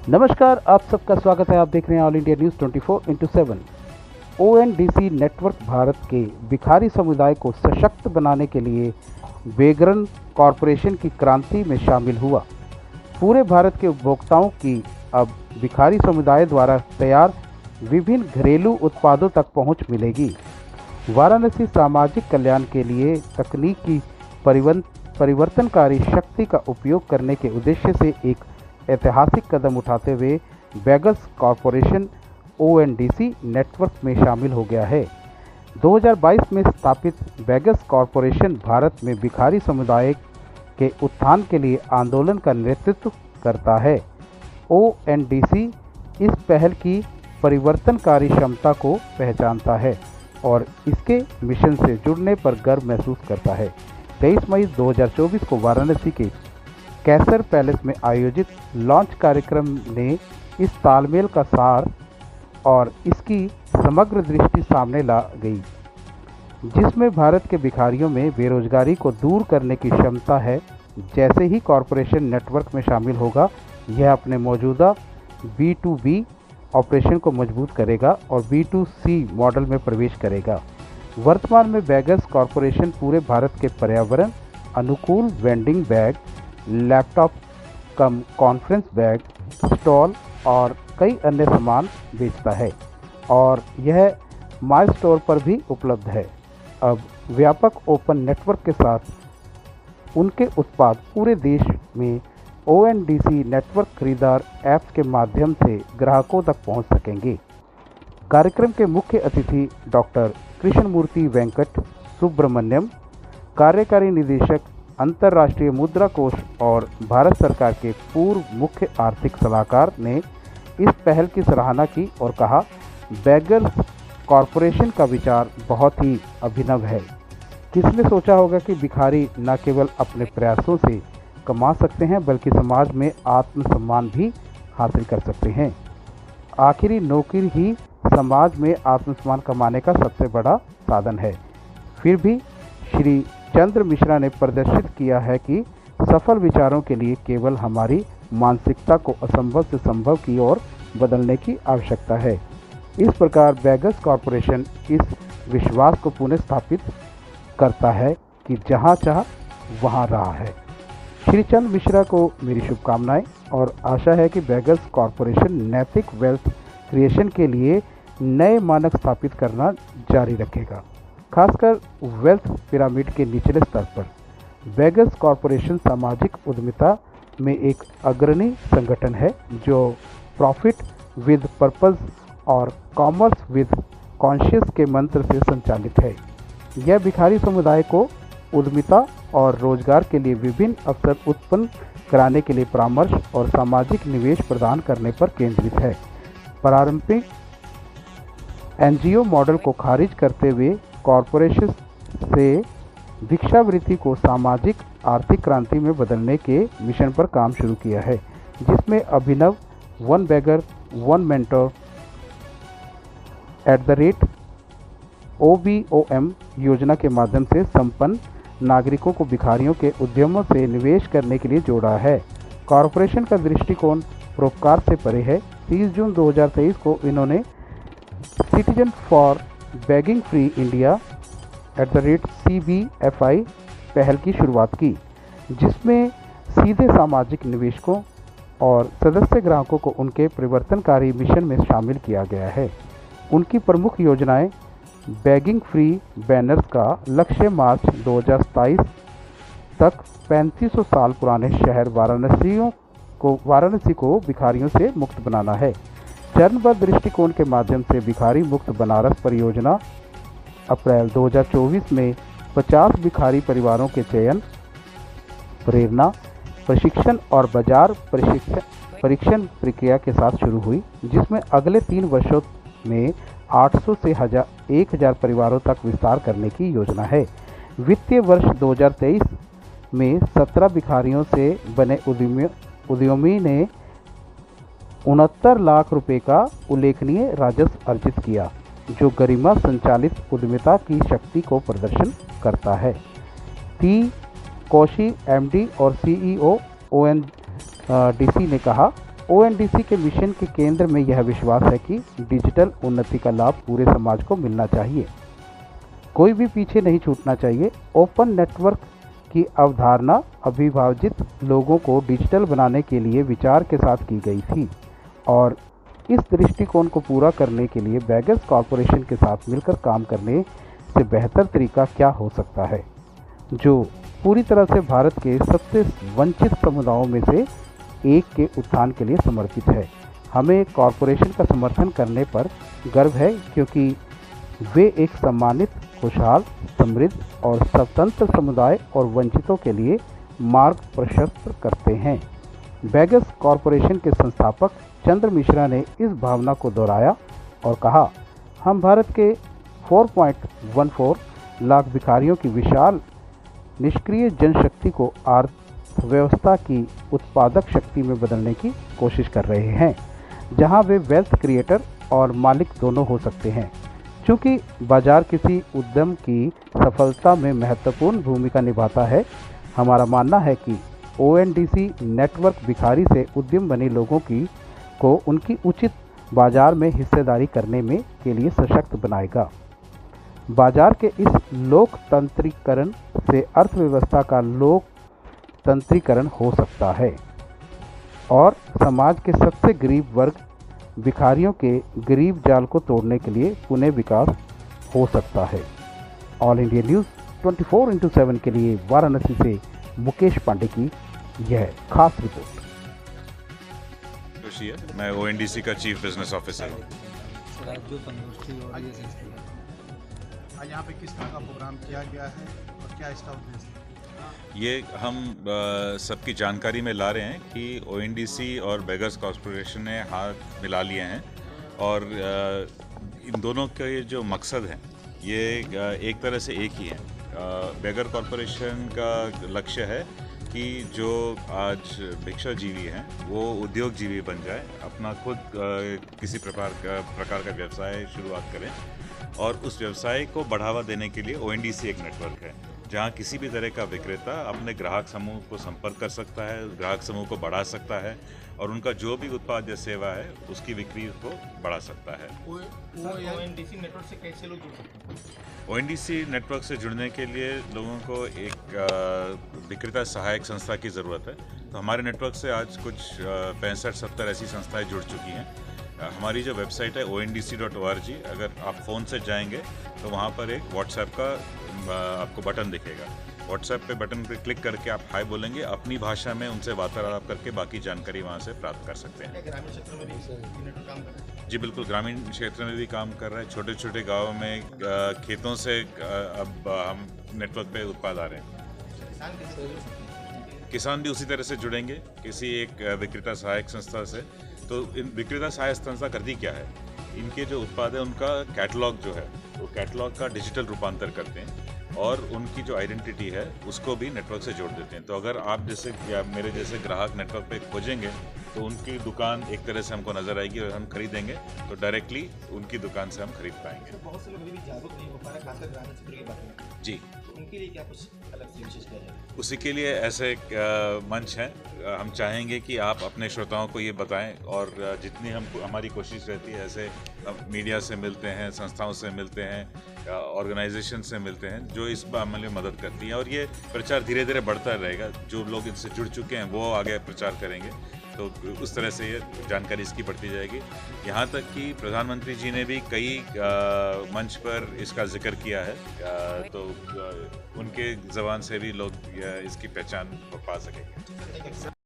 नमस्कार, आप सबका स्वागत है। आप देख रहे हैं all India news 24/7। ONDC network Bharat के भिखारी समुदाय को सशक्त बनाने के लिए बेगरन कॉरपोरेशन की क्रांति में शामिल हुआ। पूरे भारत के उपभोक्ताओं की अब भिखारी समुदाय द्वारा तैयार विभिन्न घरेलू उत्पादों तक पहुंच मिलेगी। वाराणसी सामाजिक कल्याण के लिए तकनीकी परिवर्तनकारी शक्ति का उपयोग करने के उद्देश्य से एक ऐतिहासिक कदम उठाते हुए बेगर्स कॉरपोरेशन ओएनडीसी नेटवर्क में शामिल हो गया है। 2022 में स्थापित बेगर्स कॉरपोरेशन भारत में भिखारी समुदाय के उत्थान के लिए आंदोलन का नेतृत्व करता है। ओएनडीसी इस पहल की परिवर्तनकारी क्षमता को पहचानता है और इसके मिशन से जुड़ने पर गर्व महसूस करता है। 23 मई 2024 को वाराणसी के कैसर पैलेस में आयोजित लॉन्च कार्यक्रम ने इस तालमेल का सार और इसकी समग्र दृष्टि सामने ला गई, जिसमें भारत के भिखारियों में बेरोजगारी को दूर करने की क्षमता है। जैसे ही कॉरपोरेशन नेटवर्क में शामिल होगा, यह अपने मौजूदा B2B ऑपरेशन को मजबूत करेगा और B2C मॉडल में प्रवेश करेगा। वर्तमान में बेगर्स कॉरपोरेशन पूरे भारत के पर्यावरण अनुकूल वेंडिंग बैग, लैपटॉप कम कॉन्फ्रेंस बैग, स्टॉल और कई अन्य सामान बेचता है और यह माई स्टोर पर भी उपलब्ध है। अब व्यापक ओपन नेटवर्क के साथ उनके उत्पाद पूरे देश में ओएनडीसी नेटवर्क खरीदार ऐप्स के माध्यम से ग्राहकों तक पहुंच सकेंगे। कार्यक्रम के मुख्य अतिथि डॉक्टर कृष्णमूर्ति वेंकट सुब्रमण्यम, कार्यकारी निदेशक अंतर्राष्ट्रीय मुद्रा कोष और भारत सरकार के पूर्व मुख्य आर्थिक सलाहकार, ने इस पहल की सराहना की और कहा, बेगर्स कॉरपोरेशन का विचार बहुत ही अभिनव है। किसने सोचा होगा कि भिखारी न केवल अपने प्रयासों से कमा सकते हैं बल्कि समाज में आत्मसम्मान भी हासिल कर सकते हैं। आखिरी नौकरी ही समाज में आत्मसम्मान कमाने का सबसे बड़ा साधन है। फिर भी श्री चंद्र मिश्रा ने प्रदर्शित किया है कि सफल विचारों के लिए केवल हमारी मानसिकता को असंभव से संभव की ओर बदलने की आवश्यकता है। इस प्रकार बेगर्स कॉरपोरेशन इस विश्वास को पुनः स्थापित करता है कि जहां चाह वहां रहा है। श्री चंद्र मिश्रा को मेरी शुभकामनाएं और आशा है कि बेगर्स कॉरपोरेशन नैतिक वेल्थ क्रिएशन के लिए नए मानक स्थापित करना जारी रखेगा, खासकर वेल्थ पिरामिड के निचले स्तर पर। बेगर्स कॉरपोरेशन सामाजिक उद्यमिता में एक अग्रणी संगठन है जो प्रॉफिट विद पर्पस और कॉमर्स विद कॉन्शियस के मंत्र से संचालित है। यह भिखारी समुदाय को उद्यमिता और रोजगार के लिए विभिन्न अवसर उत्पन्न कराने के लिए परामर्श और सामाजिक निवेश प्रदान करने पर केंद्रित है। पारंपरिक एनजीओ मॉडल को खारिज करते हुए कॉरपोरेशन से भिक्षावृत्ति को सामाजिक आर्थिक क्रांति में बदलने के मिशन पर काम शुरू किया है, जिसमें अभिनव वन बेगर वन मेंटोर @OBOM योजना के माध्यम से संपन्न नागरिकों को भिखारियों के उद्यमों से निवेश करने के लिए जोड़ा है। कॉरपोरेशन का दृष्टिकोण परोपकार से परे है। 30 जून 2023 को इन्होंने citizen for begging free India @CBFI पहल की शुरुआत की, जिसमें सीधे सामाजिक निवेशकों और सदस्य ग्राहकों को उनके परिवर्तनकारी मिशन में शामिल किया गया है। उनकी प्रमुख योजनाएं बेगिंग फ्री बैनर्स का लक्ष्य मार्च 2027 तक 3500 साल पुराने शहर वाराणसी को भिखारियों से मुक्त बनाना है। चरणबद्ध दृष्टिकोण के माध्यम से भिखारी मुक्त बनारस परियोजना अप्रैल 2024 में 50 भिखारी परिवारों के चयन, प्रेरणा, प्रशिक्षण और बाजार परीक्षण प्रक्रिया के साथ शुरू हुई, जिसमें अगले 3 वर्षों में 800 से 1000 परिवारों तक विस्तार करने की योजना है। वित्तीय वर्ष 2023 में 17 भिखारियों से बने उद्यमी ने 69 लाख रुपए का उल्लेखनीय राजस्व अर्जित किया, जो गरिमा संचालित उद्यमिता की शक्ति को प्रदर्शन करता है। कौशी MD और CEO ONDC ने कहा, ओएनडीसी के मिशन के केंद्र में यह विश्वास है कि डिजिटल उन्नति का लाभ पूरे समाज को मिलना चाहिए। कोई भी पीछे नहीं छूटना चाहिए। ओपन नेटवर्क की अवधारणा अविभाजित लोगों को डिजिटल बनाने के लिए विचार के साथ की गई थी और इस दृष्टिकोण को पूरा करने के लिए बेगर्स कॉरपोरेशन के साथ मिलकर काम करने से बेहतर तरीका क्या हो सकता है, जो पूरी तरह से भारत के सबसे वंचित समुदायों में से एक के उत्थान के लिए समर्पित है। हमें कॉरपोरेशन का समर्थन करने पर गर्व है क्योंकि वे एक सम्मानित, खुशहाल, समृद्ध और स्वतंत्र समुदाय और वंचितों के लिए मार्ग प्रशस्त करते हैं। बेगर्स कॉरपोरेशन के संस्थापक चंद्र मिश्रा ने इस भावना को दोहराया और कहा, हम भारत के 4.14 लाख भिखारियों की विशाल निष्क्रिय जनशक्ति को अर्थव्यवस्था की उत्पादक शक्ति में बदलने की कोशिश कर रहे हैं, जहां वे वेल्थ क्रिएटर और मालिक दोनों हो सकते हैं। चूँकि बाजार किसी उद्यम की सफलता में महत्वपूर्ण भूमिका निभाता है, हमारा मानना है कि ओएनडीसी नेटवर्क भिखारी से उद्यम बने लोगों को उनकी उचित बाजार में हिस्सेदारी करने में के लिए सशक्त बनाएगा। बाजार के इस लोकतंत्रीकरण से अर्थव्यवस्था का लोकतंत्रीकरण हो सकता है और समाज के सबसे गरीब वर्ग भिखारियों के गरीब जाल को तोड़ने के लिए पुनः विकास हो सकता है। ऑल इंडिया न्यूज़ 24/7 के लिए वाराणसी से मुकेश पांडे की यह खास रिपोर्ट। मैं ओएनडीसी का चीफ बिजनेस ऑफिसर हूँ। आज यहाँ पे किस तरह का प्रोग्राम किया गया है और क्या इसका उद्देश्य है? ये हम सबकी जानकारी में ला रहे हैं कि ओएनडीसी और बेगर्स कॉरपोरेशन ने हाथ मिला लिए हैं और इन दोनों के जो मकसद हैं ये एक तरह से एक ही हैं। बेगर कॉरपोरेशन का लक्ष्य है कि जो आज भिक्षाजीवी हैं वो उद्योगजीवी बन जाए, अपना खुद किसी प्रकार का व्यवसाय शुरुआत करें और उस व्यवसाय को बढ़ावा देने के लिए ओएनडीसी एक नेटवर्क है जहां किसी भी तरह का विक्रेता अपने ग्राहक समूह को संपर्क कर सकता है, ग्राहक समूह को बढ़ा सकता है और उनका जो भी उत्पाद या सेवा है उसकी बिक्री को बढ़ा सकता है। ओएनडीसी नेटवर्क से कैसे लोग जुड़ सकते हैं? ओएनडीसी नेटवर्क से जुड़ने के लिए लोगों को एक विक्रेता सहायक संस्था की ज़रूरत है। तो हमारे नेटवर्क से आज कुछ 65-70 ऐसी संस्थाएं जुड़ चुकी हैं। हमारी जो वेबसाइट है ondc.org, अगर आप फ़ोन से जाएंगे तो वहाँ पर एक व्हाट्सएप का आपको बटन दिखेगा। व्हाट्सएप पे बटन पे क्लिक करके आप हाय बोलेंगे, अपनी भाषा में उनसे वार्तालाप करके बाकी जानकारी वहाँ से प्राप्त कर सकते हैं। ग्रामीण क्षेत्र में भी काम कर रहे हैं? जी बिल्कुल, ग्रामीण क्षेत्र में भी काम कर रहा है। छोटे छोटे गाँवों में खेतों से अब हम नेटवर्क पे उत्पाद आ रहे हैं। किसान भी उसी तरह से जुड़ेंगे किसी एक विक्रेता सहायक संस्था से। तो इन विक्रेता सहायक संस्था करती क्या है, इनके जो उत्पाद है उनका कैटलॉग जो है वो कैटलॉग का डिजिटल रूपांतर करते हैं और उनकी जो आइडेंटिटी है उसको भी नेटवर्क से जोड़ देते हैं। तो अगर आप जैसे या मेरे जैसे ग्राहक नेटवर्क पे खोजेंगे तो उनकी दुकान एक तरह से हमको नज़र आएगी और हम खरीदेंगे तो डायरेक्टली उनकी दुकान से हम खरीद पाएंगे। तो बहुत से लोग अभी भी जागरूक नहीं हो पा रहे, खासकर ग्रामीण क्षेत्र के बारे में। जी, तो उनके लिए क्या कुछ अलग से विशेष किया जाए? उसी के लिए ऐसे एक मंच है। हम चाहेंगे कि आप अपने श्रोताओं को ये बताएं और जितनी हमारी कोशिश रहती है ऐसे मीडिया से मिलते हैं, संस्थाओं से मिलते हैं, ऑर्गेनाइजेशन से मिलते हैं जो इस मामले में मदद करती हैं और ये प्रचार धीरे धीरे बढ़ता रहेगा। जो लोग इनसे जुड़ चुके हैं वो आगे प्रचार करेंगे तो उस तरह से ये जानकारी इसकी बढ़ती जाएगी। यहाँ तक कि प्रधानमंत्री जी ने भी कई मंच पर इसका जिक्र किया है, तो उनके ज़बान से भी लोग इसकी पहचान पा सकेंगे।